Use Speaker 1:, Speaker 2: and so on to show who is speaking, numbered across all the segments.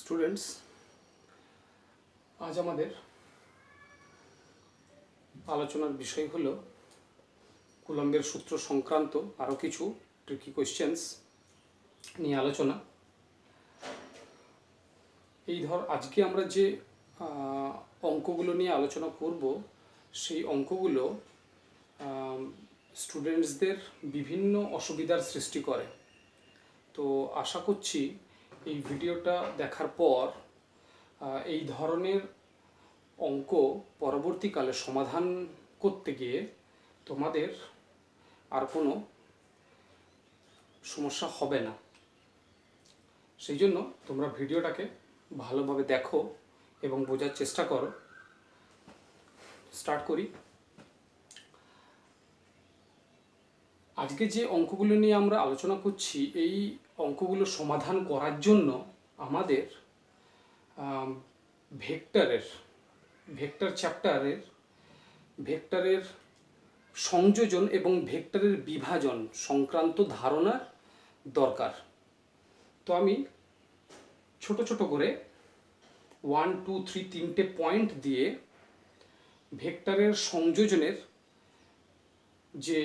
Speaker 1: Students, আজ আমাদের আলোচনার বিষয় হলো কুলম্বের সূত্র সংক্রান্ত আরও কিছু ট্রিকি কোয়েশ্চেন্স নিয়ে আলোচনা। আজকে আমরা যে অঙ্কগুলো নিয়ে আলোচনা করব, সেই অঙ্কগুলো স্টুডেন্টসদের বিভিন্ন অসুবিধার সৃষ্টি করে। তো আশা করছি এই ভিডিওটা দেখার পর এই ধরনের অঙ্ক পরবর্তীকালে সমাধান করতে গিয়ে তোমাদের আর কোনো সমস্যা হবে না। সেই জন্য তোমরা ভিডিওটাকে ভালোভাবে দেখো এবং বোঝার চেষ্টা করো। স্টার্ট করি। আজকে যে অঙ্কগুলো নিয়ে আমরা আলোচনা করছি, এই অঙ্কগুলো সমাধান করার জন্য আমাদের ভেক্টর চ্যাপ্টারের ভেক্টরের সংযোজন এবং ভেক্টরের বিভাজন সংক্রান্ত ধারণার দরকার। তো আমি ছোট ছোট করে 1, 2, 3 তিনটে পয়েন্ট দিয়ে ভেক্টরের সংযোজনের যে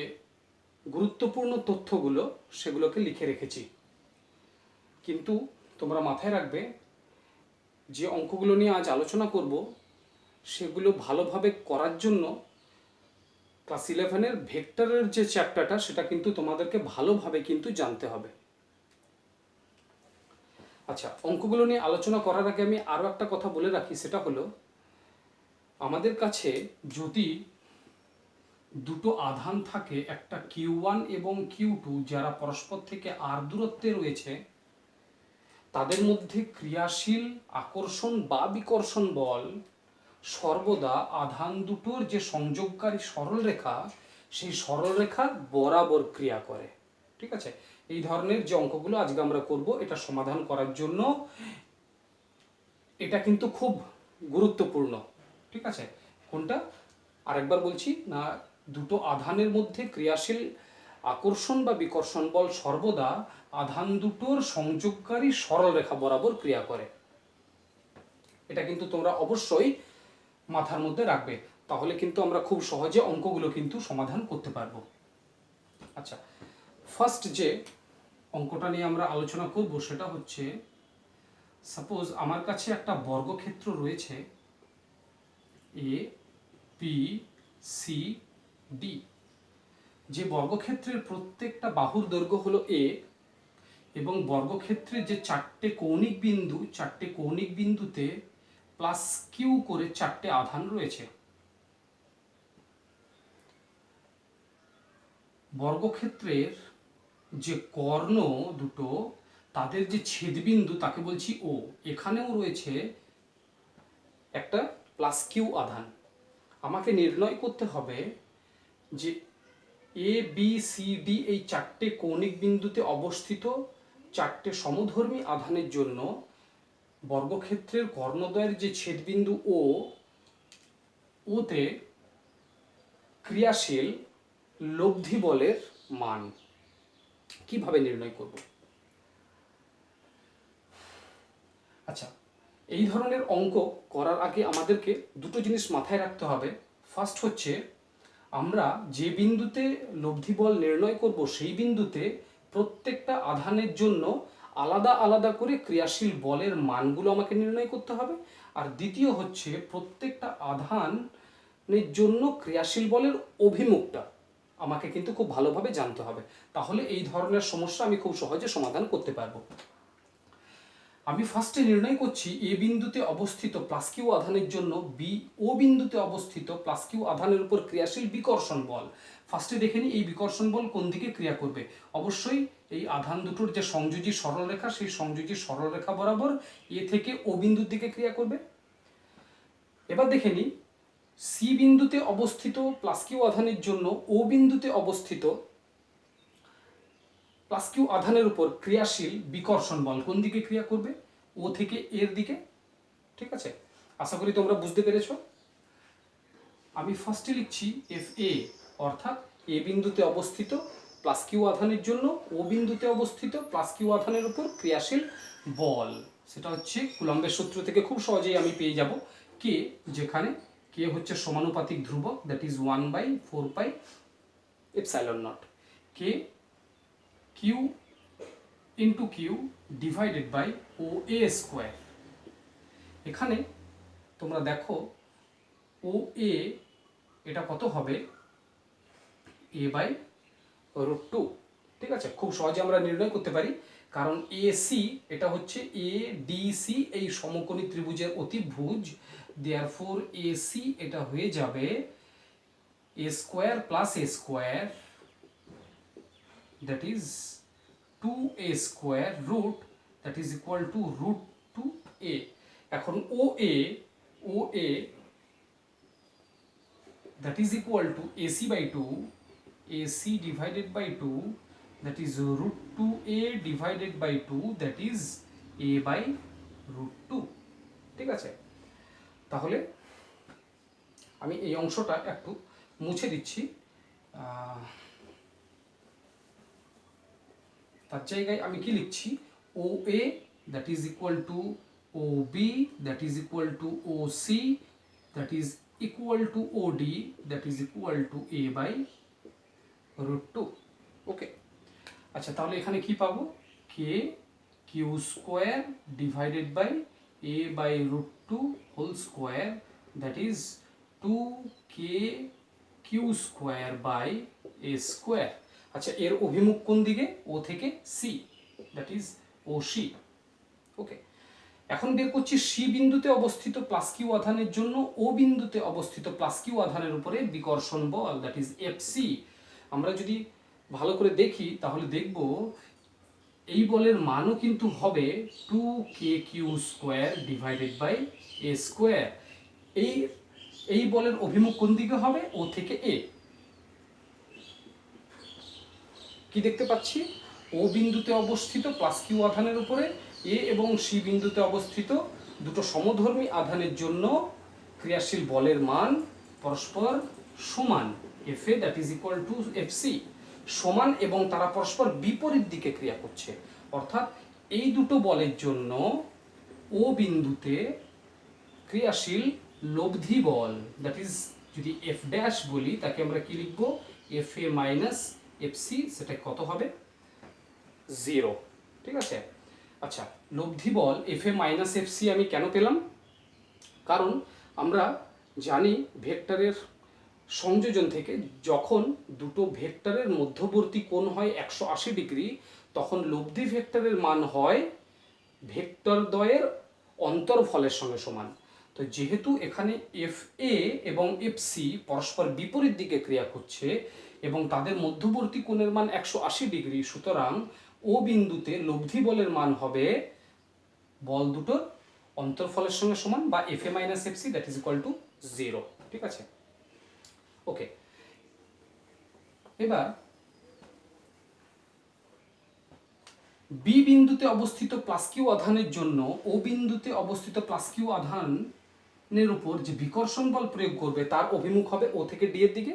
Speaker 1: গুরুত্বপূর্ণ তথ্যগুলো সেগুলোকে লিখে রেখেছি। কিন্তু তোমরা মাথায় রাখবে, যে অঙ্কগুলো নিয়ে আজ আলোচনা করব সেগুলো ভালোভাবে করার জন্য ক্লাস 11-এর ভেক্টরের যে চ্যাপ্টারটা, সেটা কিন্তু তোমাদেরকে ভালোভাবে কিন্তু জানতে হবে। আচ্ছা, অঙ্কগুলো নিয়ে আলোচনা করার আগে আমি আরও একটা কথা বলে রাখি, সেটা হলো আমাদের কাছে যদি দুটো আধান থাকে, একটা Q1 এবং Q2, যারা পরস্পর থেকে r দূরত্বে রয়েছে, তাদের মধ্যে ক্রিয়াশীল আকর্ষণ বা বিকর্ষণ বল সর্বদা আধান দুটোর যে সংযোগকারী সরলরেখা, সেই সরলরেখা বরাবর ক্রিয়া করে। ঠিক আছে? এই ধরনের যে অঙ্কগুলো আজকে আমরা করব, এটা সমাধান করার জন্য এটা কিন্তু খুব গুরুত্বপূর্ণ। ঠিক আছে? কোনটা? আরেকবার বলছি না, দুটো আধানের মধ্যে ক্রিয়াশীল আকর্ষণ বা বিকর্ষণ বল সর্বদা আধান দুটোর সংযোগকারী সরলরেখা বরাবর ক্রিয়া করে। এটা কিন্তু তোমরা অবশ্যই মাথার মধ্যে রাখবে, তাহলে কিন্তু আমরা খুব সহজে অঙ্কগুলো কিন্তু সমাধান করতে পারবো। আচ্ছা, ফার্স্ট যে অঙ্কটা নিয়ে আমরা আলোচনা করব সেটা হচ্ছে, সাপোজ আমার কাছে একটা বর্গক্ষেত্র রয়েছে এ পি সি ডি। যে বর্গক্ষেত্রের প্রত্যেকটা বাহুর দৈর্ঘ্য হলো এ, এবং বর্গক্ষেত্রের যে চারটে কৌণিক বিন্দুতে প্লাস কিউ করে চারটে আধান রয়েছে। বর্গক্ষেত্রের যে কর্ণ দুটো, তাদের যে ছেদবিন্দু তাকে বলছি ও। এখানেও রয়েছে একটা প্লাস কিউ আধান। আমাকে নির্ণয় করতে হবে যে এ বি সি ডি এই চারটে কৌণিক বিন্দুতে অবস্থিত চারটে সমধর্মী আধানের জন্য বর্গক্ষেত্রের কর্ণদ্বয়ের যে ছেদবিন্দু ওতে ক্রিয়াশীল লব্ধি বলের মান কিভাবে নির্ণয় করব। আচ্ছা, এই ধরনের অঙ্ক করার আগে আমাদেরকে দুটো জিনিস মাথায় রাখতে হবে। ফার্স্ট হচ্ছে, আমরা যে বিন্দুতে লব্ধি বল নির্ণয় করব, সেই বিন্দুতে প্রত্যেকটা আধানের জন্য আলাদা আলাদা করে ক্রিয়াশীল বলের মানগুলো আমাকে নির্ণয় করতে হবে। আর দ্বিতীয় হচ্ছে, প্রত্যেকটা আধানের জন্য ক্রিয়াশীল বলের অভিমুখটা আমাকে কিন্তু খুব ভালোভাবে জানতে হবে। তাহলে এই ধরনের সমস্যা আমি খুব সহজে সমাধান করতে পারবো। আমি ফার্স্টে নির্ণয় করছি এ বিন্দুতে অবস্থিত প্লাস কিউ আধানের জন্য ও বিন্দুতে অবস্থিত প্লাস কিউ আধানের উপর ক্রিয়াশীল বিকর্ষণ বল। ফার্স্টে দেখে নিই এই বিকর্ষণ বল কোন দিকে ক্রিয়া করবে। অবশ্যই এই আধান দুটোর যে সংযোজী সরলরেখা, সেই সংযোজী সরলরেখা বরাবর এ থেকে ও বিন্দুর দিকে ক্রিয়া করবে। এবার দেখে নিই সি বিন্দুতে অবস্থিত প্লাস কিউ আধানের জন্য ও বিন্দুতে অবস্থিত প্লাস কিউ আধানের উপর ক্রিয়াশীল বিকর্ষণ বল কোন দিকে ক্রিয়া করবে? ও থেকে এর দিকে। ঠিক আছে? আশা করি তোমরা বুঝতে পেরেছো। আমি ফার্স্টে লিখছি এফ এ, অর্থাৎ এ বিন্দুতে অবস্থিত প্লাস কিউ আধানের জন্য ও বিন্দুতে অবস্থিত প্লাস কিউ আধানের উপর ক্রিয়াশীল বল। সেটা হচ্ছে কুলম্বের সূত্র থেকে খুব সহজেই আমি পেয়ে যাব কে, যেখানে কে হচ্ছে সমানুপাতিক ধ্রুবক, that is 1/4 epsilon naught K Q into Q divided by ও এ স্কোয়ার। এখানে তোমরা দেখো ও এ এটা কত হবে, a/√2। ঠিক আছে, খুব সহজে আমরা নির্ণয় করতে পারি, কারণ এসি এটা হচ্ছে এ ডি সি এই সমকোণী ত্রিভুজের অতিভুজ, দেয়ারফোর এসি এটা হয়ে যাবে a square plus a square, that is 2a square root, that is equal to √2a। এখন ও এ that is equal to AC/2, AC divided by 2, that is √2a divided by 2, that is a/√2। ঠিক আছে, তাহলে আমি এই অংশটা একটু মুছে দিচ্ছি, তার জায়গায় আমি কি লিখছি, O A that is equal to O B that is equal to O C that is equal to OD that is equal to a/√2। Okay, আচ্ছা তাহলে এখানে কি পাবো, k q square divided by a/√2 whole square, that is 2k q square by a square. আচ্ছা এর অভিমুখ কোন দিকে, ও থেকে C, that is O C. Okay, এখন বের করছি সি বিন্দুতে অবস্থিত প্লাস কিউ আধানের জন্য ও বিন্দুতে অবস্থিত প্লাস কিউ আধানের উপরে বিকর্ষণ বল, দ্যাট ইজ এফসি। আমরা যদি ভালো করে দেখি তাহলে দেখব এই বলের মানও কিন্তু হবে 2k/2 divided by a square. এই বলের অভিমুখ কোন দিকে হবে, ও থেকে এ। কি দেখতে পাচ্ছি, ও বিন্দুতে অবস্থিত প্লাস কিউ আধানের উপরে এ এবং সি বিন্দুতে অবস্থিত দুটো সমধর্মী আধানের জন্য ক্রিয়াশীল বলের মান পরস্পর সমান, f a that is equal to f c সমান, এবং তারা পরস্পর বিপরীত দিকে ক্রিয়া করছে। অর্থাৎ এই দুটো বলের জন্য ও বিন্দুতে ক্রিয়াশীল লব্ধি বল, দ্যাট ইজ যদি এফ ড্যাশ বলি তাকে আমরা কি লিখবো, F A minus F C, সেটা কত হবে, 0। ঠিক আছে, আচ্ছা লব্ধি বল F A minus F C আমি কেন পেলাম, কারণ আমরা জানি ভেক্টরের সংযোজন থেকে যখন দুটো ভেক্টরের মধ্যবর্তী কোণ হয় 180 ডিগ্রি, তখন লব্ধি ভেক্টরের মান হয় ভেক্টর দ্বয়ের অন্তর্ফলের সঙ্গে সমান। তো যেহেতু এখানে এফ এ এবং এফ সি পরস্পর বিপরীত দিকে ক্রিয়া করছে এবং তাদের মধ্যবর্তী কোণের মান 180 ডিগ্রি, সুতরাং ও বিন্দুতে লব্ধি বলের মান হবে বল দুটোর অন্তর্ফলের সঙ্গে সমান, বা F A minus F C that is equal to 0। ঠিক আছে, ওকে। এবার বি বিন্দুতে অবস্থিত প্লাস কিউ আধানের জন্য ও বিন্দুতে অবস্থিত প্লাস কিউ আধানের উপর যে বিকর্ষণ বল প্রয়োগ করবে তার অভিমুখ হবে ও থেকে ডি এর দিকে।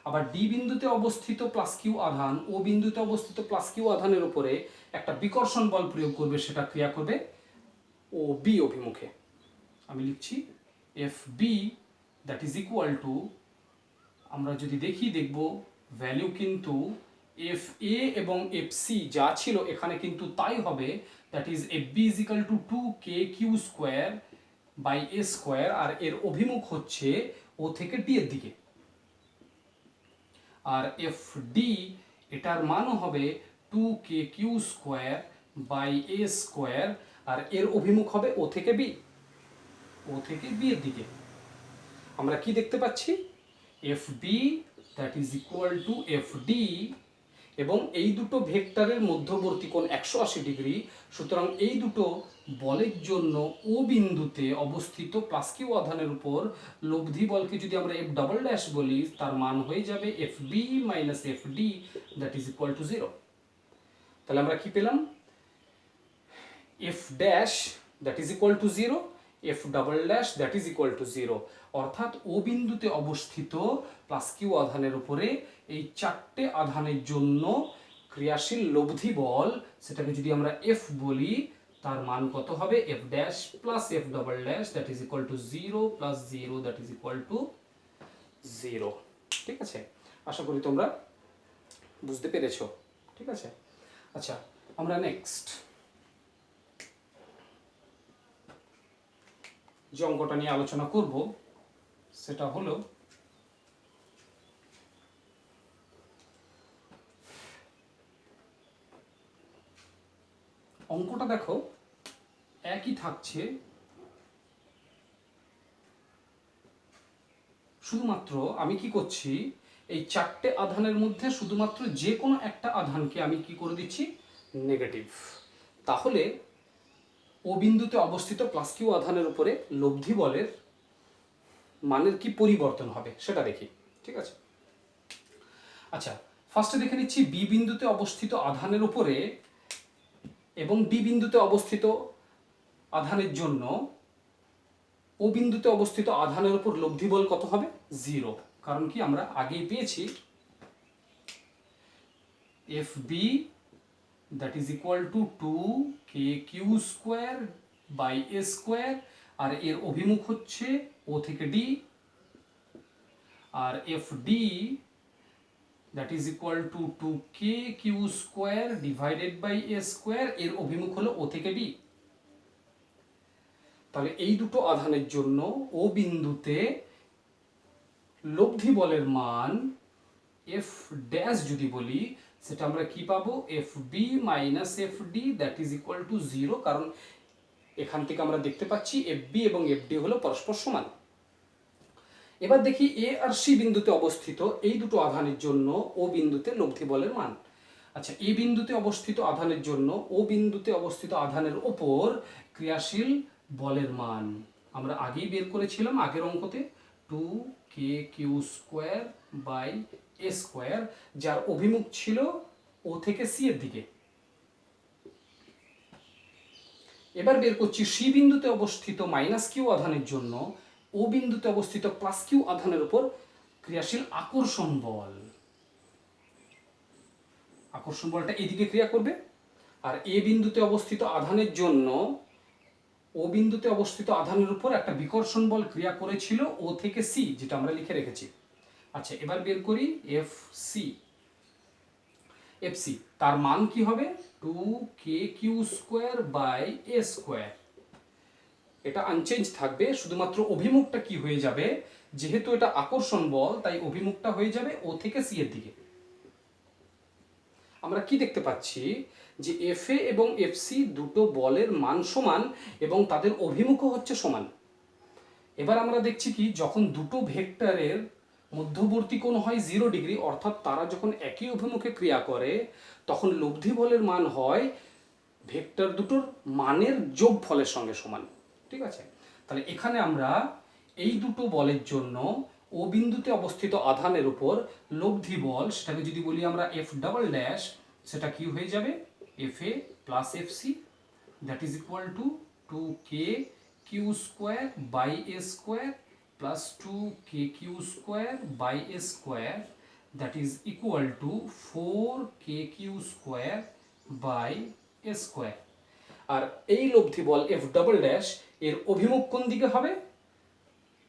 Speaker 1: আবার ডি বিন্দুতে অবস্থিত প্লাস কিউ আধান ও বিন্দুতে অবস্থিত প্লাস কিউ আধানের উপরে একটা বিকর্ষণ বল প্রয়োগ করবে, সেটা ক্রিয়া করবে ও বি অভিমুখে। আমি লিখছি f B that is equal to, আমরা যদি দেখব ভ্যালু কিন্তু এফ এ এবং এফ সি যা ছিল এখানে কিন্তু তাই হবে, that is F B is equal to 2k/2 by a square, আর এর অভিমুখ হচ্ছে ও থেকে ডি এর দিকে। আর এফ ডি এটার মানও হবে 2k/2 বাই এ স্কোয়ার, আর এর অভিমুখ হবে ও থেকে বি, ও থেকে বি এর দিকে। আমরা কি দেখতে পাচ্ছি, f B that is equal to f d, এবং এই দুটো ভেক্টরের মধ্যবর্তী কোণ 180 ডিগ্রি, সুতরাং এই দুটো বলের জন্য ও বিন্দুতে অবস্থিত প্লাস কিউ আধানের উপর লব্ধি বলকে যদি আমরা এফ ডাবল ড্যাশ বলি, তার মান হয়ে যাবে f b minus f D that is equal to 0। তাহলে আমরা কি পেলাম, f dash that is equal to 0, f double dash that is equal to 0, অর্থাৎ ও বিন্দুতে অবস্থিত প্লাস কিউ আধানের উপরে এই চারটে আধানের জন্য ক্রিয়াশীল লব্ধি বল, সেটাকে যদি আমরা এফ বলি, তার মান কত হবে F dash plus F double dash that is equal to 0 plus 0 that is equal to 0। ঠিক আছে, আশা করি তোমরা বুঝতে পেরেছো। ঠিক আছে, আচ্ছা আমরা নেক্সট যে অঙ্কটা নিয়ে আলোচনা করব সেটা হলো অঙ্কটা দেখো একই থাকছে, শুধুমাত্র আমি কি করছি এই চারটে আধানের মধ্যে শুধুমাত্র যে কোনো একটা আধানকে আমি কি করে দিচ্ছি নেগেটিভ। তাহলে ও বিন্দুতে অবস্থিত প্লাস কিউ আধানের উপরে লব্ধি বলের মানের কি পরিবর্তন হবে সেটা দেখি। ঠিক আছে, আচ্ছা ফার্স্টে দেখে নিচ্ছি বি বিন্দুতে অবস্থিত আধানের উপরে এবং ডি বিন্দুতে অবস্থিত আধানের জন্য ও বিন্দুতে অবস্থিত আধানের উপর লব্ধি বল কত হবে 0। কারণ কি আমরা আগেই পেয়েছি F B that is equal to 2k q square by a square, আর এর অভিমুখ হচ্ছে ও থেকে ডি, আর F D that is equal to 2k q square divided by a square, এর অভিমুখ হলো ও থেকে ডি। তাহলে এই দুটো আধানের জন্য ও বিন্দুতে লব্ধি বলের মান এফ ড্যাশ যদি বলি সেটা আমরা কি পাবো f b minus f D that is equal to 0। কারণ এখান থেকে আমরা দেখতে পাচ্ছি এফ বি এবং এফ ডি হলো পরস্পর সমান। এবার দেখি এ আর সি বিন্দুতে অবস্থিত এই দুটো আধানের জন্য ও বিন্দুতে লব্ধি বলের মান। আচ্ছা এ বিন্দুতে অবস্থিত আধানের জন্য ও বিন্দুতে অবস্থিত আধানের ওপর ক্রিয়াশীল বলের মান আমরা আগেই বের করেছিলাম আগের অঙ্কতে 2k q square by a squared, যার অভিমুখ ছিল ও থেকে সি এর দিকে। এবার বের করছি সি বিন্দুতে অবস্থিত মাইনাস কিউ আধানের জন্য ও বিন্দুতে অবস্থিত প্লাস কিউ আধানের উপর ক্রিয়াশীল আকর্ষণ বল। আকর্ষণ বলটা এদিকে ক্রিয়া করবে, আর এ বিন্দুতে অবস্থিত আধানের জন্য ও বিন্দুতে অবস্থিত আধানের উপর একটা বিকর্ষণ বল ক্রিয়া করেছিল ও থেকে সি, যেটা আমরা লিখে রেখেছি। আচ্ছা এবার বের করি এফ সি। এফ সি তার মান কি হবে 2k q square by a squared. এটা আনচেঞ্জ থাকবে, শুধুমাত্র অভিমুখটা কি হয়ে যাবে, যেহেতু এটা আকর্ষণ বল তাই অভিমুখটা হয়ে যাবে ও থেকে সি এর দিকে। আমরা কি দেখতে পাচ্ছি যে এফ এ এবং এফ সি দুটো বলের মান সমান এবং তাদের অভিমুখও হচ্ছে সমান। এবার আমরা দেখছি কি যখন দুটো ভেক্টরের মধ্যবর্তী কোণ হয় 0 ডিগ্রি, অর্থাৎ তারা যখন একই অভিমুখে ক্রিয়া করে তখন লব্ধি বলের মান হয় ভেক্টর দুটোর মানের যোগফলের সঙ্গে সমান। ঠিক আছে, তাহলে এখানে আমরা এই দুটো বলের জন্য ও বিন্দুতে অবস্থিত আধানের উপর লব্ধি বল সেটাকে যদি বলি আমরা এফ ডাবল ড্যাশ, সেটা কি হয়ে যাবে F A plus F C that is equal to 2k q square by a square plus 2k q square by a square that is equal to 4k q square by a square. আর এই লব্ধি বল F double dash এর অভিমুখ কোন দিকে হবে,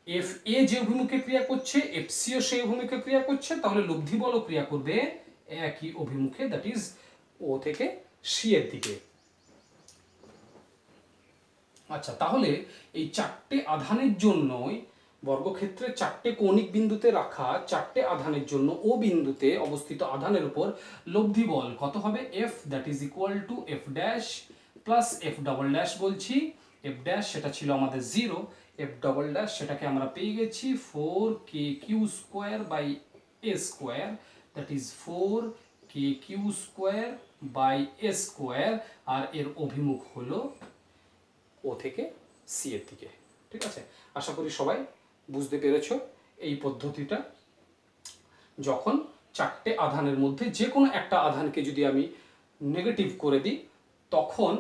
Speaker 1: f এ যে অভিমুখে ক্রিয়া করছে এফ সি ও সেই অভিমুখে ক্রিয়া করছে, তাহলে লব্ধি বলও ক্রিয়া করবে একই অভিমুখে দ্যাট ইজ ও থেকে সি এর দিকে। আচ্ছা তাহলে এই চারটে আধানের জন্যই বর্গক্ষেত্রে চারটে কৌণিক বিন্দুতে রাখা চারটে আধানের জন্য ও বিন্দুতে অবস্থিত আধানের উপর লব্ধি বল কত হবে F that is equal to এফ dash plus F double dash বলছি। এফ ড্যাশ সেটা ছিল আমাদের 0, এফ ডাবল ড্যাশ সেটাকে আমরা পেয়ে গেছি 4k q square by a square that is 4k q square by a square, আর এর অভিমুখ হলো ও থেকে সি এর দিকে। ঠিক আছে, আশা করি সবাই বুঝতে পেরেছ এই পদ্ধতিটা। যখন চারটে আধানের মধ্যে যে কোনো একটা আধানকে যদি আমি নেগেটিভ করে দিই তখন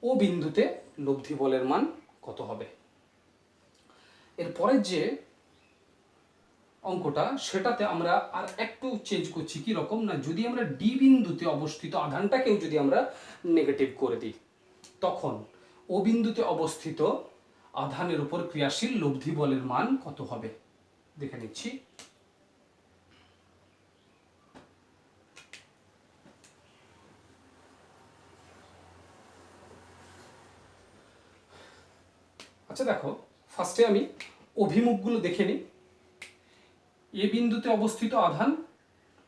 Speaker 1: ও বিন্দুতে লব্ধি বলের মান কত হবে। এরপরের যে অঙ্কটা সেটাতে আমরা আর একটু চেঞ্জ করছি, কি রকম না যদি আমরা ডি বিন্দুতে অবস্থিত আধানটাকেও যদি আমরা নেগেটিভ করে দিই তখন ও বিন্দুতে অবস্থিত আধানের উপর ক্রিয়াশীল লব্ধি বলের মান কত হবে দেখে নিচ্ছি। আচ্ছা দেখো, ফার্স্টে আমি অভিমুখগুলো দেখে নিই। এ বিন্দুতে অবস্থিত আধান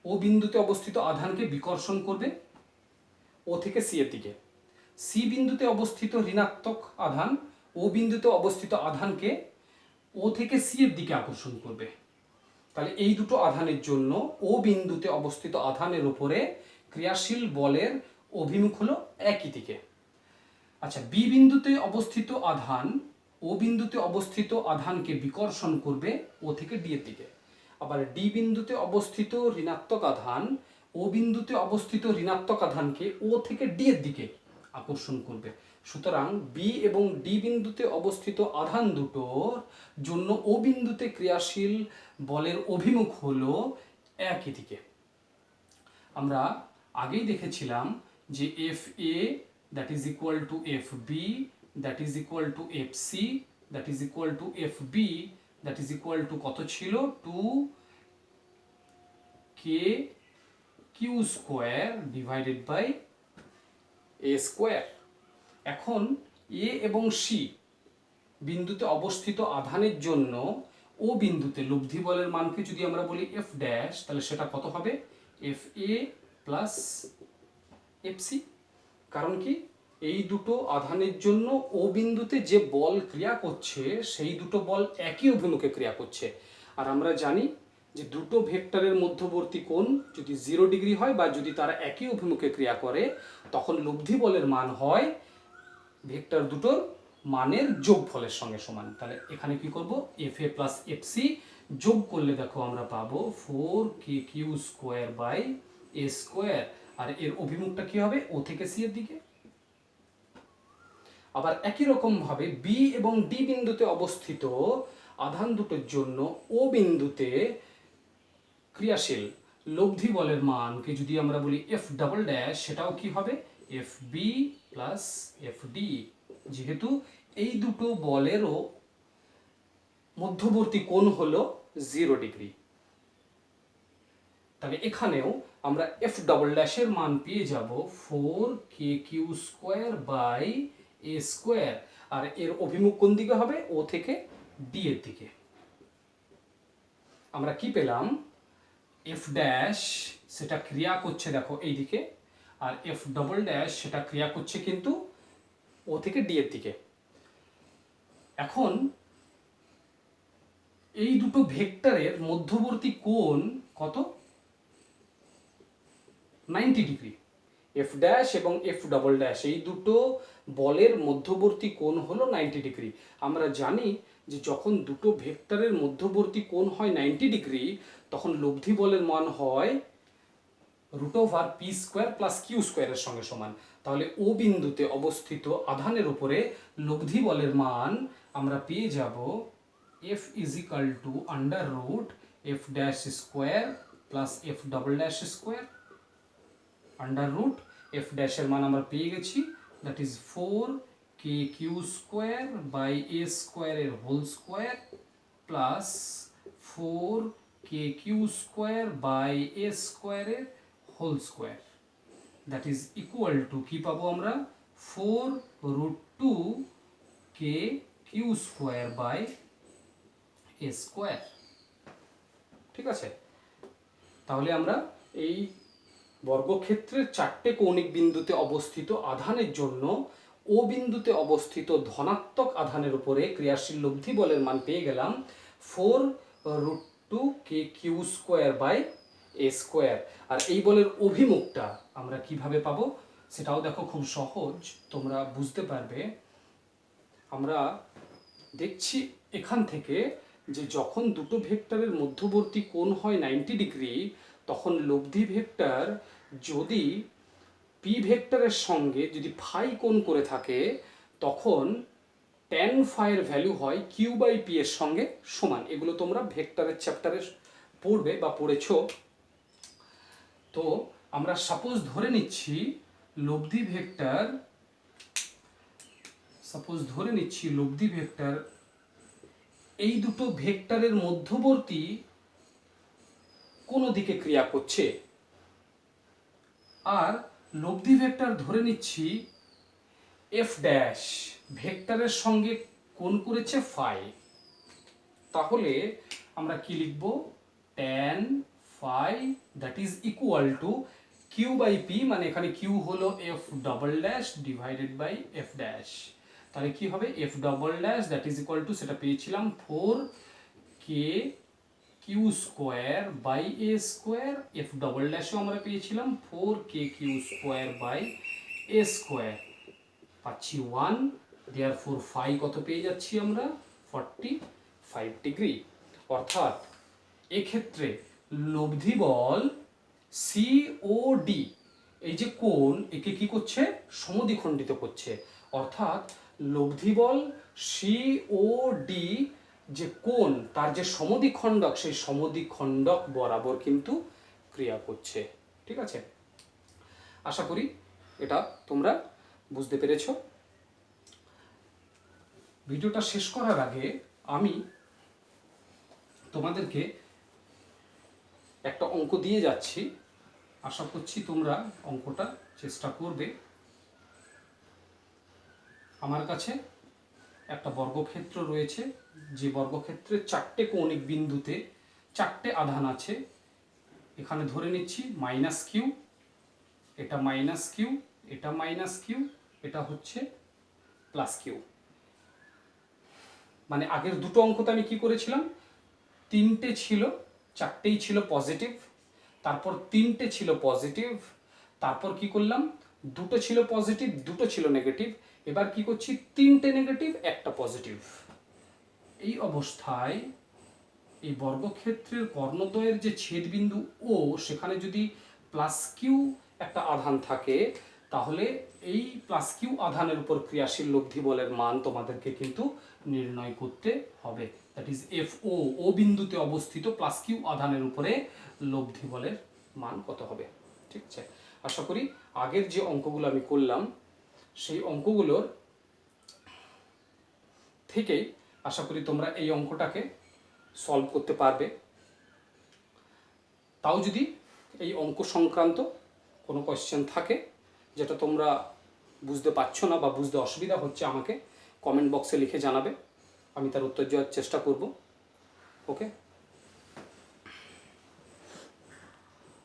Speaker 1: ও বিন্দুতে অবস্থিত আধানকে বিকর্ষণ করবে ও থেকে সি এর দিকে। সি বিন্দুতে অবস্থিত ঋণাত্মক আধান ও বিন্দুতে অবস্থিত আধানকে ও থেকে সি এর দিকে আকর্ষণ করবে। তাহলে এই দুটো আধানের জন্য ও বিন্দুতে অবস্থিত আধানের উপরে ক্রিয়াশীল বলের অভিমুখ হলো একই দিকে। আচ্ছা, বি বিন্দুতে অবস্থিত আধান ও বিন্দুতে অবস্থিত আধানকে বিকর্ষণ করবে ও থেকে ডি এর দিকে। আবার ডি বিন্দুতে অবস্থিত ঋণাত্মক আধান ও বিন্দুতে অবস্থিত ঋণাত্মক আধানকে ও থেকে ডি এর দিকে আকর্ষণ করবে। সুতরাং বি এবং ডি বিন্দুতে অবস্থিত আধান দুটোর জন্য ও বিন্দুতে ক্রিয়াশীল বলের অভিমুখ হলো একই দিকে। আমরা আগেই দেখেছিলাম যে f a that is equal to f B that is equal to f C that is equal to f B that is equal to কত ছিল, 2 q square divided by a squared. এখন এ এবং C বিন্দুতে অবস্থিত আধানের জন্য ও বিন্দুতে লব্ধি বলের মানকে যদি আমরা বলি এফ ড্যাশ, তাহলে সেটা কত হবে, এফ এ প্লাস এফ সি। কারণ কি, এই দুটো আধানের জন্য ও বিন্দুতে যে বল ক্রিয়া করছে সেই দুটো বল একই অভিমুখে ক্রিয়া করছে। আর আমরা জানি যে দুটো ভেক্টরের মধ্যবর্তী কোণ যদি 0 ডিগ্রি হয় বা যদি তারা একই অভিমুখে ক্রিয়া করে, তখন লব্ধি বলের মান হয় ভেক্টর দুটোর মানের যোগফলের সঙ্গে সমান। তাহলে এখানে কি করব, এফ এ প্লাস এফ সি যোগ করলে দেখো আমরা পাবো 4k q square by a square. আর এর অভিমুখটা কি হবে, ও থেকে সি এর দিকে। আবার একই রকম ভাবে বি এবং ডি বিন্দুতে অবস্থিত আধান দুটোর জন্য ও বিন্দুতে ক্রিয়াশীল লব্ধি বলের মানকে যদি আমরা বলি এফ ডাবল ড্যাশ, সেটাও কি হবে, f b plus f d. যেহেতু এই দুটো বলেরও মধ্যবর্তী কোণ হলো 0 ডিগ্রি, তাহলে এখানেও আমরা এফ ডাবল ড্যাশের মান পেয়ে যাব 4k q square by a square. আর এর অভিমুখ কোন দিকে হবে, ও থেকে ডি এর দিকে। আমরা কি পেলাম, এফ ড্যাশ সেটা ক্রিয়া করছে দেখো এই দিকে, আর এফ ডবল ড্যাশ সেটা ক্রিয়া করছে কিন্তু ও থেকে ডি এর দিকে। এখন এই দুটো ভেক্টরের মধ্যবর্তী কোণ কত, 90 ডিগ্রি। এফ ড্যাশ এবং এফ ডবল ড্যাশ এই দুটো বলের মধ্যবর্তী কোণ হলো 90 ডিগ্রি। আমরা জানি যে যখন দুটো ভেক্টরের মধ্যবর্তী কোণ হয় 90 ডিগ্রি, তখন লব্ধি বলের মান হয় √পি স্কোয়ার প্লাস কিউ স্কোয়ারের সঙ্গে সমান। তাহলে ও বিন্দুতে অবস্থিত আধানের উপরে লব্ধি বলের মান আমরা পেয়ে যাব এফ ইজ ইকাল টু √এফ dash square plus F double dash square √এফ ড্যাশের মান আমরা পেয়ে গেছি, that is 4k q square by a স্কোয়ারের whole square plus 4k q square by a স্কোয়ারের whole square, that is equal to কি পাবো আমরা, 4√2k q square by a square. ঠিক আছে, তাহলে আমরা এই বর্গক্ষেত্রের 4টে কৌণিক বিন্দুতে অবস্থিত আধানের জন্য ও বিন্দুতে অবস্থিত ধনাত্মক আধানের উপরে ক্রিয়াশীল লব্ধি বলের মান পেয়ে গেলাম 4√2k q square by a square. আর এই বলের অভিমুখটা আমরা কিভাবে পাবো সেটাও দেখো খুব সহজ, তোমরা বুঝতে পারবে। আমরা দেখছি এখান থেকে যে যখন দুটো ভেক্টরের মধ্যবর্তী কোণ হয় 90 ডিগ্রি, তখন লব্ধি ভেক্টর যদি পি ভেক্টরের সঙ্গে যদি ফাই কোণ করে থাকে, তখন tan ফাই এর ভ্যালু হয় কিউ বাই পি এর সঙ্গে সমান। এগুলো তোমরা ভেক্টরের চ্যাপ্টারে পড়বে বা পড়েছো। তো আমরা সাপোজ ধরে নিচ্ছি লব্ধি ভেক্টর সাপোজ ধরে নিচ্ছি লব্ধি ভেক্টর এই দুটো ভেক্টরের মধ্যবর্তী কোনো দিকে ক্রিয়া করছে, আর লব্ধি ভেক্টর ধরে নিচ্ছি এফ ড্যাশ ভেক্টরের সঙ্গে কোণ করেছে ফাই। তাহলে আমরা কি লিখব, tan phi that is equal to q by p, মানে এখানে কিউ হলো F double dash divided by F dash. তাহলে কি হবে, F double dash that is equal to, সেটা পেয়েছিলাম 4k q square by a square, F double ড্যাশও আমরা পেয়েছিলাম 4k q square by a square, পাচ্ছি 1, দেয়ারফর ফাই কত পেয়ে যাচ্ছি আমরা, 45 ডিগ্রি। অর্থাৎ এক্ষেত্রে লব্ধি বল সিওডি, এই যে কোণ, একে কি করছে, সমদ্বিখণ্ডিত করছে। অর্থাৎ লব্ধি বল সিওডি যে কোণ, তার যে সমদ্বিখণ্ডক, সেই সমদ্বিখণ্ডক বরাবর কিন্তু ক্রিয়া করছে। ঠিক আছে, আশা করি এটা তোমরা বুঝতে পেরেছ। ভিডিওটা শেষ করার আগে আমি তোমাদেরকে একটা অঙ্ক দিয়ে যাচ্ছি, আশা করছি তোমরা অঙ্কটা চেষ্টা করবে। আমার কাছে একটা বর্গক্ষেত্র রয়েছে, যে বর্গক্ষেত্রে 4টে কৌণিক বিন্দুতে 4টে আধান আছে। এখানে ধরে নিচ্ছি মাইনাস কিউ, এটা মাইনাস কিউ, এটা মাইনাস কিউ, এটা হচ্ছে প্লাস কিউ। মানে আগের দুটো অঙ্কতে আমি কি করেছিলাম, 3টে ছিল, 4টেই ছিল পজিটিভ, তারপর 3টে ছিল পজিটিভ, তারপর কি করলাম, 2টো ছিল পজিটিভ, 2টো ছিল নেগেটিভ। এবার কি করছি, 3টে নেগেটিভ, একটা পজিটিভ। এই অবস্থায় এই বর্গক্ষেত্রের কর্ণদ্বয়ের যে ছেদবিন্দু ও, সেখানে যদি প্লাস কিউ একটা আধান থাকে, তাহলে এই প্লাস কিউ আধানের উপর ক্রিয়াশীল লব্ধি বলের মান তোমাদেরকে কিন্তু নির্ণয় করতে হবে। দ্যাট ইজ এফ ও, ও বিন্দুতে অবস্থিত প্লাস কিউ আধানের উপরে লব্ধি বলের মান কত হবে। ঠিক আছে, আশা করি আগের যে অঙ্কগুলো আমি করলাম, সেই অঙ্কগুলোর থেকেই আশা করি তোমরা এই অঙ্কটাকে সলভ করতে পারবে। তাও যদি এই অঙ্ক সংক্রান্ত কোনো কোয়েশ্চেন থাকে, যেটা তোমরা বুঝতে পারছো না বা বুঝতে অসুবিধা হচ্ছে, আমাকে কমেন্ট বক্সে লিখে জানাবে, আমি তার উত্তর দেওয়ার চেষ্টা করব। ওকে।